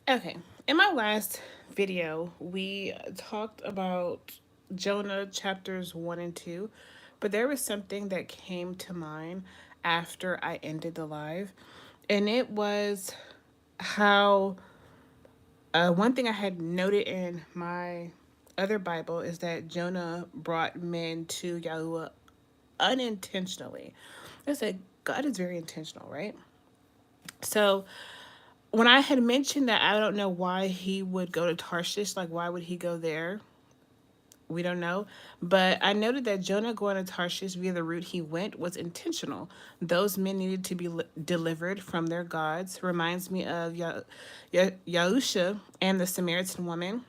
Okay, in my last video, we talked about Jonah chapters 1 and 2, but there was something that came to mind after I ended the live, and it was how one thing I had noted in my other Bible is that Jonah brought men to Yahuwah unintentionally. I said, God is very intentional, right? So when I had mentioned that I don't know why he would go to Tarshish, like why would he go there? We don't know. But I noted that Jonah going to Tarshish via the route he went was intentional. Those men needed to be delivered from their gods. Reminds me of Yahusha and the Samaritan woman.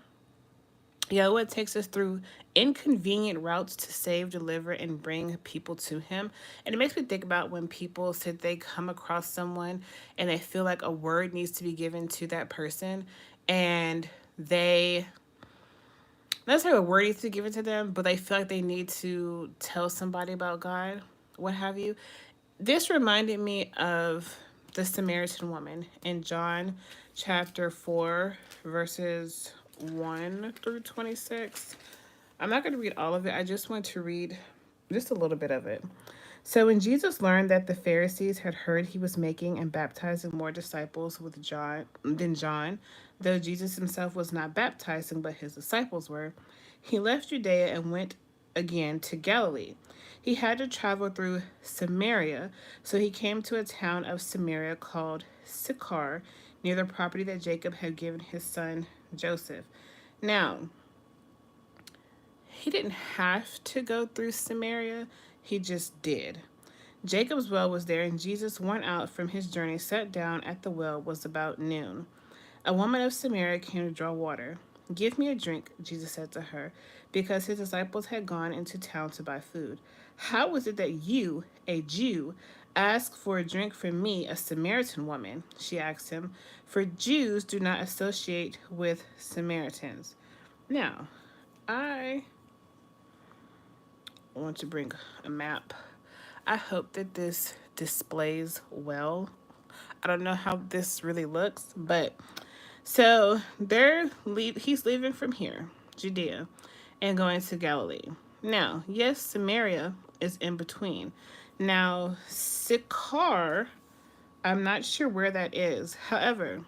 Yahweh takes us through inconvenient routes to save, deliver, and bring people to Him. And it makes me think about when people said they come across someone and they feel like a word needs to be given to that person, and they not necessarily a word needs to be given to them, but they feel like they need to tell somebody about God, what have you. This reminded me of the Samaritan woman in John chapter 4, verses 1 through 26. I'm not going to read all of it. I just want to read just a little bit of it. So when Jesus learned that the Pharisees had heard he was making and baptizing more disciples with John than John, though Jesus himself was not baptizing but his disciples were, he left Judea and went again to Galilee. He had to travel through Samaria, so he came to a town of Samaria called Sychar, near the property that Jacob had given his son Joseph. Now, he didn't have to go through Samaria, he just did. Jacob's well was there, and Jesus, worn out from his journey, sat down at the well. It was about noon. A woman of Samaria came to draw water. Give me a drink, Jesus said to her, because his disciples had gone into town to buy food. How is it that you, a Jew, ask for a drink from me, a Samaritan woman? She asked him, for Jews do not associate with Samaritans. Now, I want to bring a map. I hope that this displays well. I don't know how this really looks, but so he's leaving from here, Judea, and going to Galilee. Now, yes, Samaria is in between. Now, Sychar, I'm not sure where that is. However,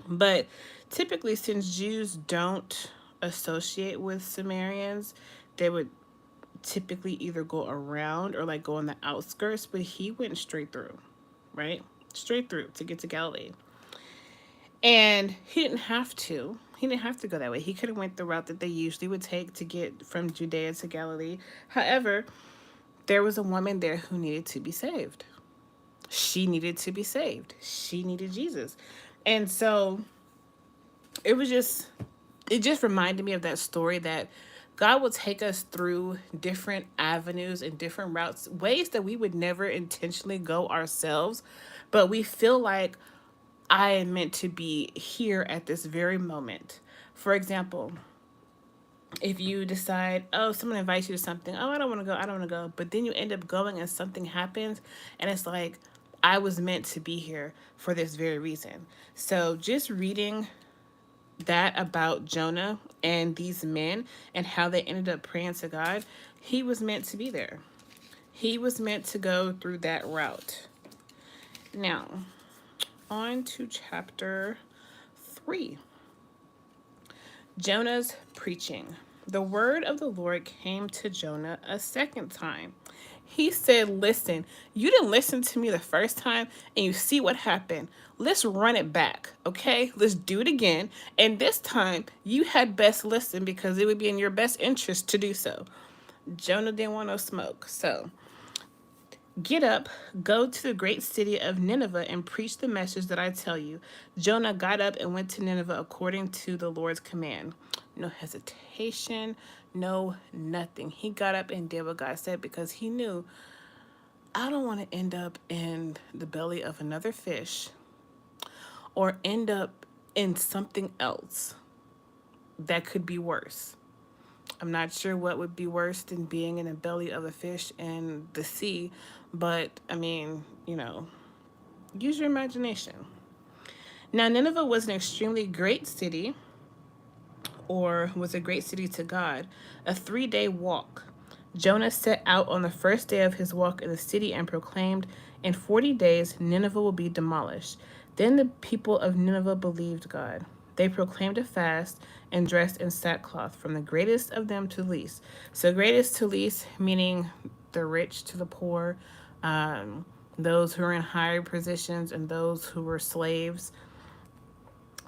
but typically, since Jews don't associate with Samaritans, they would typically either go around or like go on the outskirts, but he went straight through, right? Straight through to get to Galilee. And he didn't have to. He didn't have to go that way. He could have went the route that they usually would take to get from Judea to Galilee. However, there was a woman there who needed to be saved. She needed to be saved. She needed Jesus. And so it just reminded me of that story that God will take us through different avenues and different routes, ways that we would never intentionally go ourselves, but we feel like I am meant to be here at this very moment. For example, if you decide, oh, someone invites you to something, oh, I don't want to go, but then you end up going and something happens, and it's like, I was meant to be here for this very reason. So just reading that about Jonah and these men and how they ended up praying to God, he was meant to be there. He was meant to go through that route. Now, on to chapter 3. Jonah's preaching. The word of the Lord came to Jonah a second time. He said, listen, you didn't listen to me the first time and you see what happened. Let's run it back, okay? Let's do it again. And this time, you had best listen because it would be in your best interest to do so. Jonah didn't want no smoke. So, get up, go to the great city of Nineveh and preach the message that I tell you. Jonah got up and went to Nineveh according to the Lord's command. No hesitation, no nothing. He got up and did what God said because he knew, I don't want to end up in the belly of another fish or end up in something else that could be worse. I'm not sure what would be worse than being in the belly of a fish in the sea, but I mean, use your imagination. Now, Nineveh was an extremely great city, or was a great city to God, a 3-day walk. Jonah set out on the first day of his walk in the city and proclaimed, "In 40 days, Nineveh will be demolished." Then the people of Nineveh believed God. They proclaimed a fast and dressed in sackcloth, from the greatest of them to the least. So, greatest to least, meaning the rich to the poor, um, those who were in higher positions, and those who were slaves.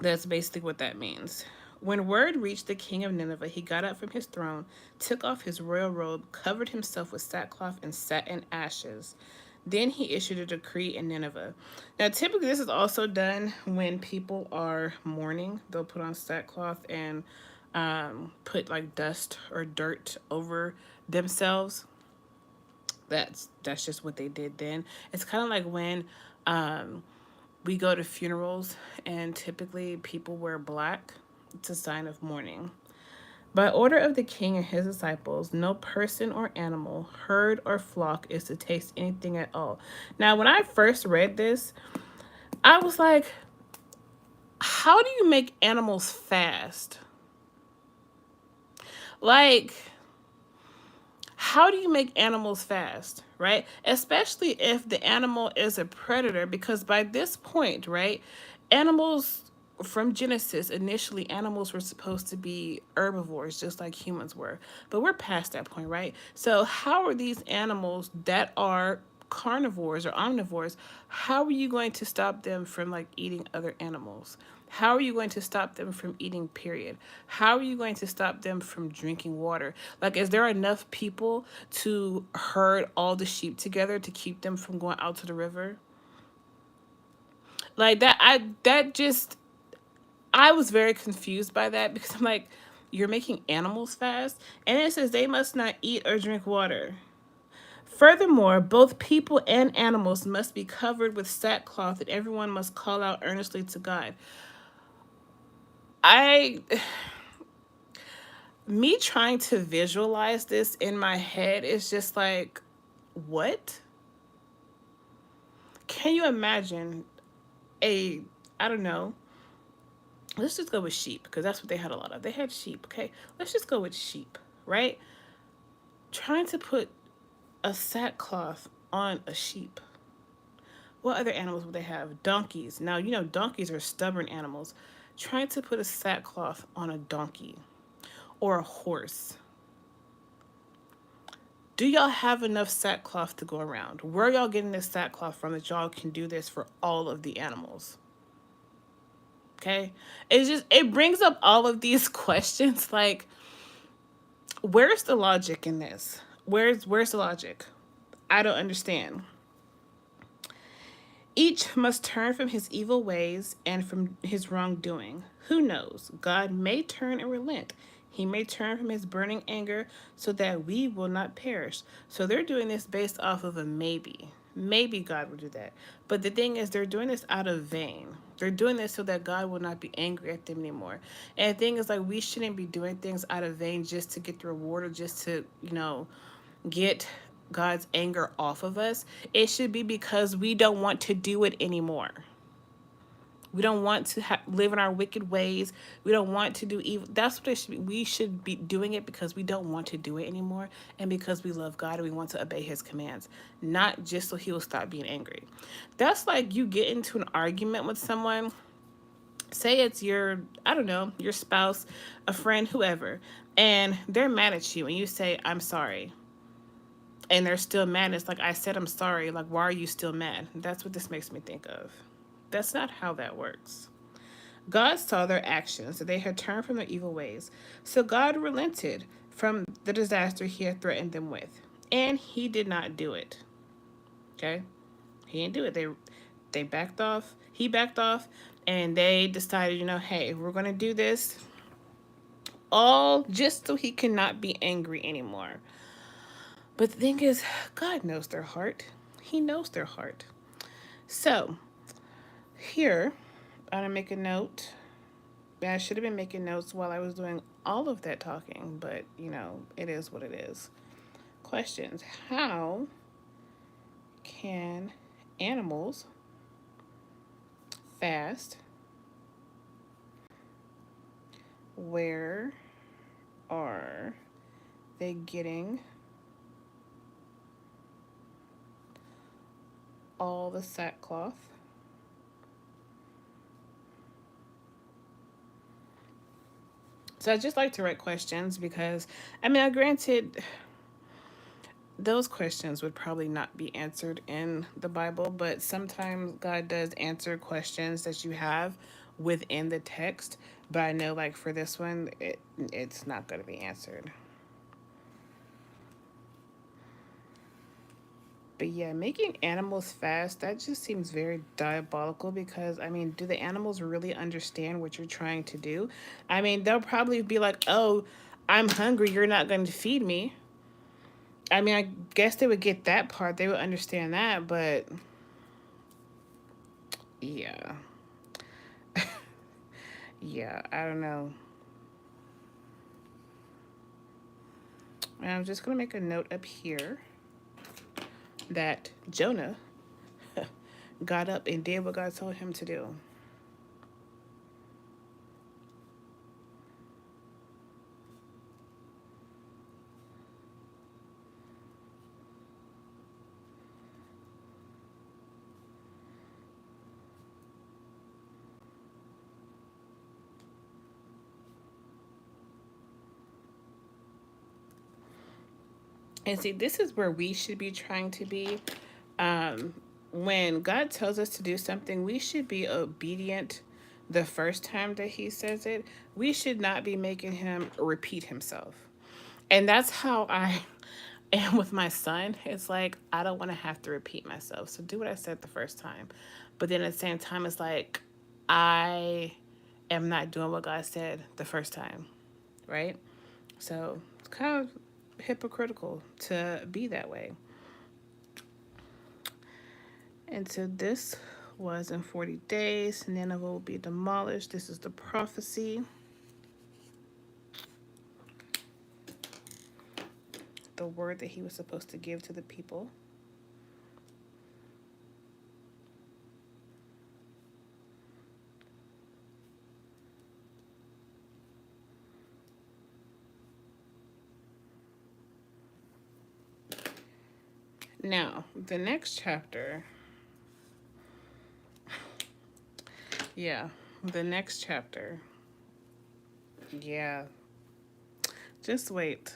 That's basically what that means. When word reached the king of Nineveh, he got up from his throne, took off his royal robe, covered himself with sackcloth, and sat in ashes. Then he issued a decree in Nineveh. Now, typically, this is also done when people are mourning. They'll put on sackcloth and put like dust or dirt over themselves. That's just what they did then. It's kind of like when um, we go to funerals and typically people wear black. It's a sign of mourning. By order of the king and his disciples, no person or animal, herd or flock is to taste anything at all. Now, when I first read this, I was like, how do you make animals fast? Like, how do you make animals fast, right? Especially if the animal is a predator, because by this point, right, animals from Genesis, initially animals were supposed to be herbivores just like humans were. But we're past that point, right? So how are these animals that are carnivores or omnivores, how are you going to stop them from like eating other animals? How are you going to stop them from eating, period? How are you going to stop them from drinking water? Like, is there enough people to herd all the sheep together to keep them from going out to the river? Like I was very confused by that, because I'm like, you're making animals fast? And it says they must not eat or drink water. Furthermore, both people and animals must be covered with sackcloth, and everyone must call out earnestly to God. I Me trying to visualize this in my head is just like, what? Can you imagine a, I don't know, let's just go with sheep, because that's what they had a lot of. They had sheep, okay? Let's just go with sheep, right? Trying to put a sackcloth on a sheep. What other animals would they have? Donkeys. Now, you know, donkeys are stubborn animals. Trying to put a sackcloth on a donkey or a horse. Do y'all have enough sackcloth to go around? Where y'all getting this sackcloth from that y'all can do this for all of the animals? Okay? It brings up all of these questions. Like, where's the logic in this? Where's the logic? I don't understand. Each must turn from his evil ways and from his wrongdoing. Who knows? God may turn and relent. He may turn from his burning anger so that we will not perish. So they're doing this based off of a maybe. Maybe God will do that. But the thing is, they're doing this out of vain. They're doing this so that God will not be angry at them anymore. And the thing is, like, we shouldn't be doing things out of vain just to get the reward, or just to, get God's anger off of us. It should be because we don't want to do it anymore. We don't want to live in our wicked ways. We don't want to do evil. That's what it should be. We should be doing it because we don't want to do it anymore, and because we love God and we want to obey his commands, not just so he will stop being angry. That's like you get into an argument with someone. Say it's your, I don't know, your spouse, a friend, whoever, and they're mad at you, and you say, "I'm sorry." And they're still mad. It's like, I said I'm sorry. Like, why are you still mad? That's what this makes me think of. That's not how that works. God saw their actions, that they had turned from their evil ways. So God relented from the disaster he had threatened them with. And he did not do it. Okay? He didn't do it. They backed off. He backed off. And they decided, hey, we're going to do this all just so he cannot be angry anymore. But the thing is, God knows their heart. He knows their heart. So, here, I'm going to make a note. I should have been making notes while I was doing all of that talking, but, it is what it is. Questions. How can animals fast Where are they getting all the sackcloth? So I just like to write questions because, I mean, I granted those questions would probably not be answered in the Bible, but sometimes God does answer questions that you have within the text. But I know, like for this one, it's not going to be answered. But yeah, making animals fast, that just seems very diabolical because, I mean, do the animals really understand what you're trying to do? I mean, they'll probably be like, oh, I'm hungry, you're not going to feed me. I mean, I guess they would get that part, they would understand that, but yeah. Yeah, I don't know. And I'm just going to make a note up here that Jonah got up and did what God told him to do. And see, this is where we should be trying to be. Um, when God tells us to do something, we should be obedient the first time that He says it. We should not be making Him repeat Himself. And that's how I am with my son. It's like, I don't want to have to repeat myself. So do what I said the first time. But then at the same time, it's like, I am not doing what God said the first time. Right? So it's kind of hypocritical to be that way. And so this was in 40 days, Nineveh will be demolished. This is the prophecy, the word that he was supposed to give to the people. Now, the next chapter, yeah, the next chapter, yeah, just wait.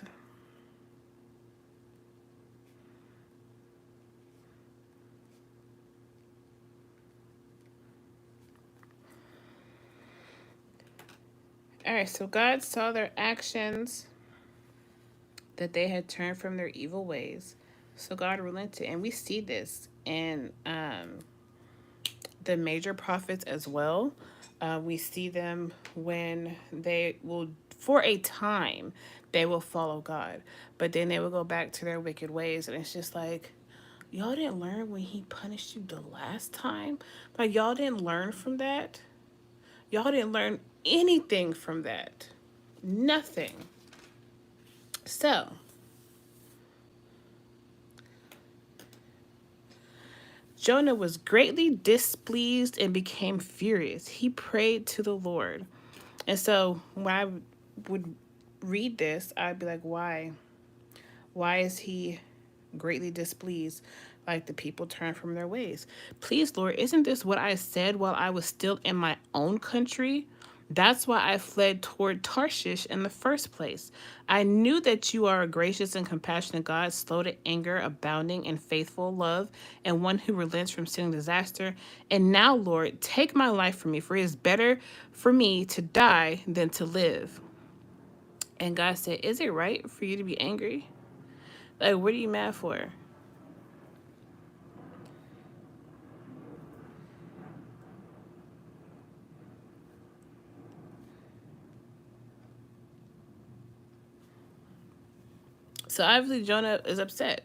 All right, so God saw their actions, that they had turned from their evil ways. So God relented, and we see this in the major prophets as well. We see them when they will, for a time, they will follow God, but then they will go back to their wicked ways, and it's just like, y'all didn't learn when He punished you the last time. Like, y'all didn't learn from that. Y'all didn't learn anything from that. Nothing. So Jonah was greatly displeased and became furious. He prayed to the Lord. And so when I would read this, I'd be like, why? Why is he greatly displeased? Like, the people turn from their ways. Please, Lord, isn't this what I said while I was still in my own country? That's why I fled toward Tarshish in the first place. I knew that you are a gracious and compassionate God, slow to anger, abounding in faithful love, and one who relents from sending disaster. And now, Lord, take my life from me, for it is better for me to die than to live. And God said, is it right for you to be angry? Like, what are you mad for? So obviously Jonah is upset.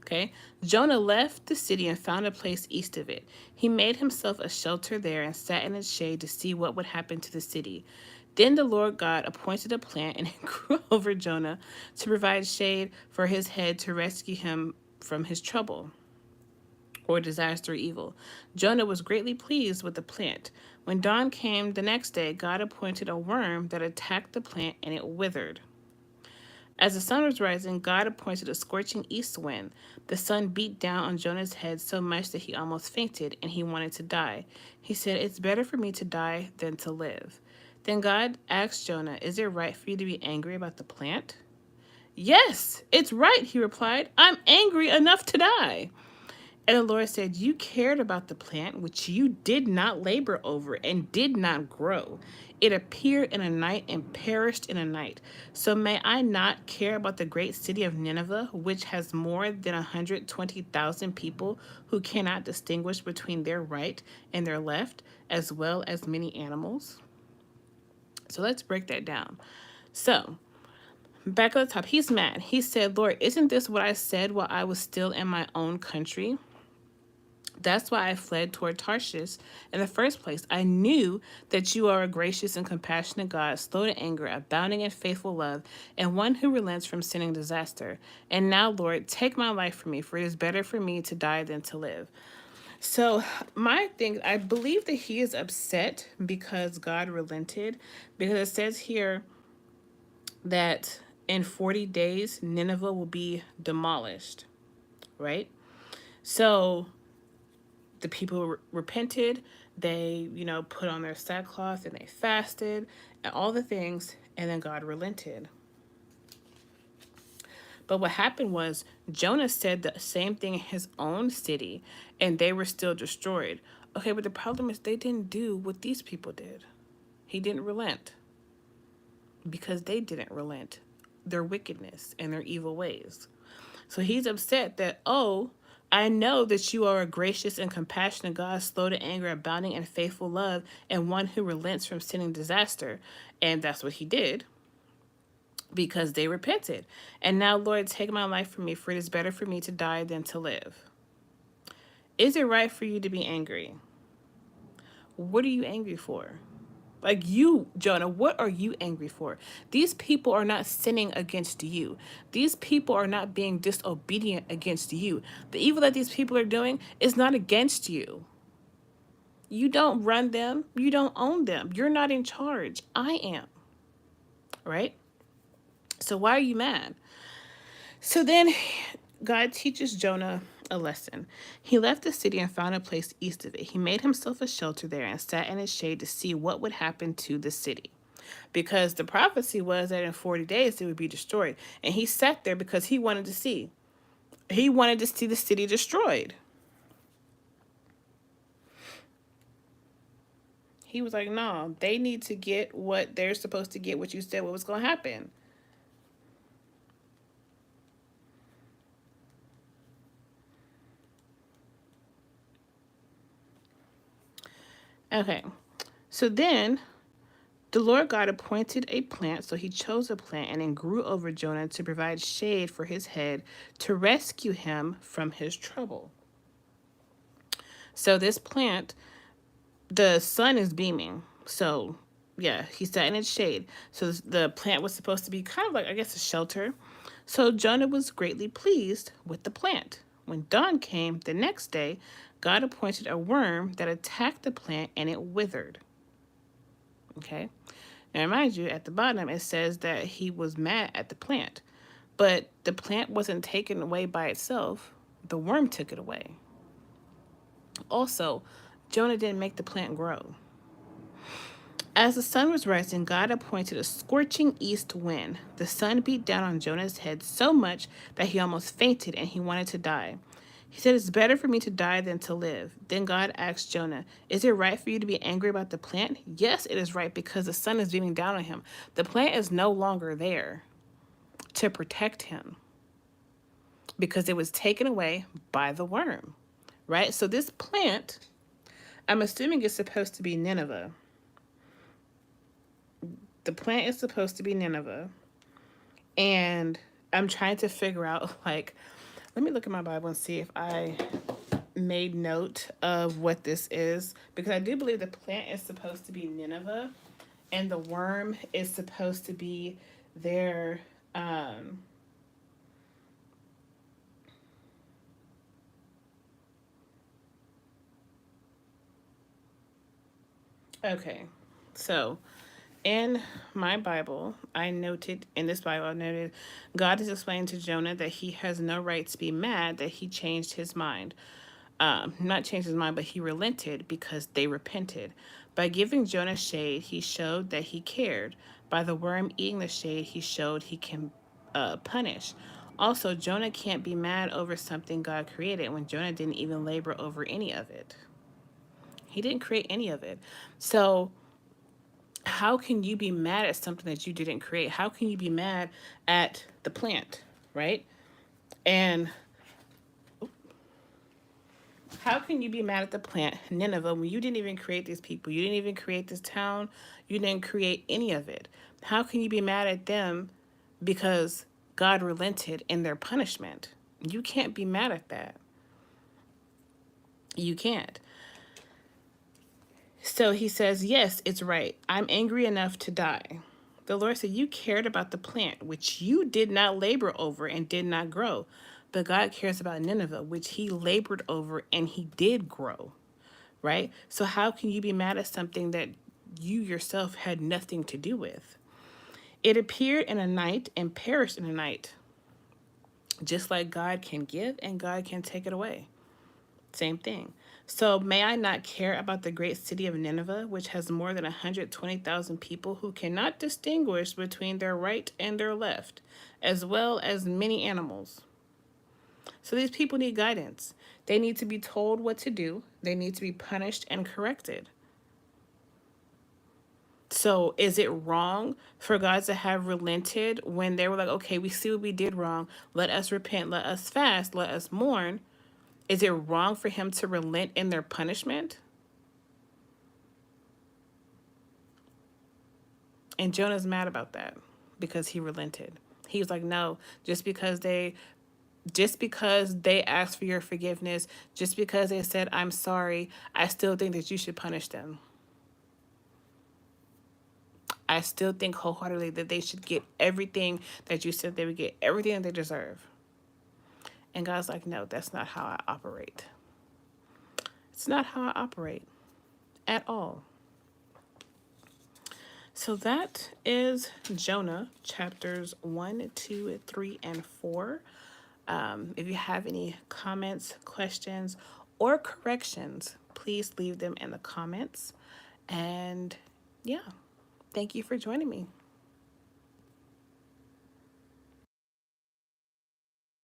Okay. Jonah left the city and found a place east of it. He made himself a shelter there and sat in its shade to see what would happen to the city. Then the Lord God appointed a plant and it grew over Jonah to provide shade for his head to rescue him from his trouble. or disaster or evil. Jonah was greatly pleased with the plant. When dawn came the next day, God appointed a worm that attacked the plant and it withered. As the sun was rising, God appointed a scorching east wind. The sun beat down on Jonah's head so much that he almost fainted and he wanted to die. He said, "It's better for me to die than to live." Then God asked Jonah, "Is it right for you to be angry about the plant?" "Yes, it's right," he replied. "I'm angry enough to die." And the Lord said, "You cared about the plant which you did not labor over and did not grow. It appeared in a night and perished in a night. So may I not care about the great city of Nineveh, which has more than 120,000 people who cannot distinguish between their right and their left, as well as many animals?" So let's break that down. So, back at the top, he's mad. He said, "Lord, isn't this what I said while I was still in my own country? That's why I fled toward Tarshish in the first place. I knew that you are a gracious and compassionate God, slow to anger, abounding in faithful love, and one who relents from sending disaster. And now, Lord, take my life from me, for it is better for me to die than to live." So, my thing, I believe that he is upset because God relented, because it says here that in 40 days, Nineveh will be demolished, right? So, the people repented, they, put on their sackcloth and they fasted and all the things, and then God relented. But what happened was Jonah said the same thing in his own city and they were still destroyed. Okay, but the problem is they didn't do what these people did. He didn't relent because they didn't relent their wickedness and their evil ways. So he's upset that, "Oh, I know that you are a gracious and compassionate God, slow to anger, abounding in faithful love, and one who relents from sending disaster." And that's what he did because they repented. "And now, Lord, take my life from me, for it is better for me to die than to live." Is it right for you to be angry? What are you angry for? Like you, Jonah, what are you angry for? These people are not sinning against you. These people are not being disobedient against you. The evil that these people are doing is not against you. You don't run them. You don't own them. You're not in charge. I am. Right? So why are you mad? So then God teaches Jonah a lesson. He left the city and found a place east of it. He made himself a shelter there and sat in its shade to see what would happen to the city. Because the prophecy was that in 40 days it would be destroyed. And he sat there because he wanted to see. He wanted to see the city destroyed. He was like, "No, they need to get what they're supposed to get, what you said what was going to happen." Okay. So then the Lord God appointed a plant, so he chose a plant and it grew over Jonah to provide shade for his head to rescue him from his trouble. So this plant, the sun is beaming. So yeah, he sat in its shade. So the plant was supposed to be kind of like, I guess, a shelter. So Jonah was greatly pleased with the plant. When dawn came the next day, God appointed a worm that attacked the plant and it withered. Okay. Now, mind you, at the bottom it says that he was mad at the plant, but the plant wasn't taken away by itself. The worm took it away. Also, Jonah didn't make the plant grow. As the sun was rising, God appointed a scorching east wind. The sun beat down on Jonah's head so much that he almost fainted and he wanted to die. He said, "It's better for me to die than to live." Then God asked Jonah, "Is it right for you to be angry about the plant?" "Yes, it is right, because the sun is beaming down on him." The plant is no longer there to protect him because it was taken away by the worm, right? So this plant, I'm assuming, is supposed to be Nineveh. The plant is supposed to be Nineveh. And I'm trying to figure out, like, let me look at my Bible and see if I made note of what this is, because I do believe the plant is supposed to be Nineveh and the worm is supposed to be their Okay. So, in my Bible, in this Bible, I noted God is explaining to Jonah that he has no right to be mad that he changed his mind. Not changed his mind, but he relented because they repented. By giving Jonah shade, he showed that he cared. By the worm eating the shade, he showed he can punish. Also, Jonah can't be mad over something God created when Jonah didn't even labor over any of it. He didn't create any of it. So, how can you be mad at something that you didn't create? How can you be mad at the plant, right? And how can you be mad at the plant, Nineveh, when you didn't even create these people? You didn't even create this town. You didn't create any of it. How can you be mad at them because God relented in their punishment? You can't be mad at that. You can't. So he says, yes, it's right. I'm angry enough to die. The Lord said, you cared about the plant, which you did not labor over and did not grow. But God cares about Nineveh, which he labored over and he did grow, right? So how can you be mad at something that you yourself had nothing to do with? It appeared in a night and perished in a night. Just like God can give and God can take it away. Same thing. So may I not care about the great city of Nineveh, which has more than 120,000 people who cannot distinguish between their right and their left, as well as many animals. So these people need guidance. They need to be told what to do. They need to be punished and corrected. So is it wrong for God to have relented when they were like, okay, we see what we did wrong. Let us repent. Let us fast. Let us mourn. Is it wrong for him to relent in their punishment? And Jonah's mad about that because he relented. He was like, no, just because they asked for your forgiveness, just because they said I'm sorry, I still think that you should punish them. I still think wholeheartedly that they should get everything that you said they would get, everything that they deserve. And God's like, no, that's not how I operate. It's not how I operate at all. So that is Jonah chapters 1, 2, 3, and 4. If you have any comments, questions, or corrections, please leave them in the comments. And yeah, thank you for joining me.